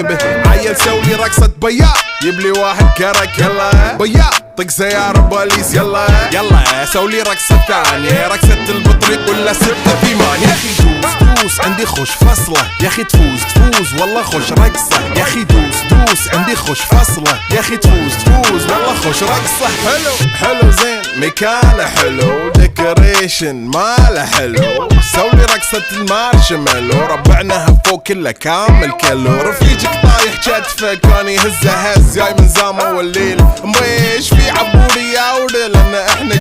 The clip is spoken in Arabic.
به. عيل سولي رقصة بياع يبلي واحد كرك يلا بياع طق سيارة بوليس يلا يلا سولي رقصة ثانية رقصة البطريق ولا 6 8. يا اخي دوس عندي خوش فصلة يا اخي تفوز والله خوش رقصة يا اخي دوس عندي خوش فصلة يا اخي تفوز والله خوش رقصة. حلو زين مكانه حلو ديكوريشن ماله حلو سولي رقصة المارشميلو ربعناها فوق كله كامل كيلو. رفيجك طايح كتفه كان يهزه هز جاي من زامه والليل مبيش في عبوري يا ولد لان احنا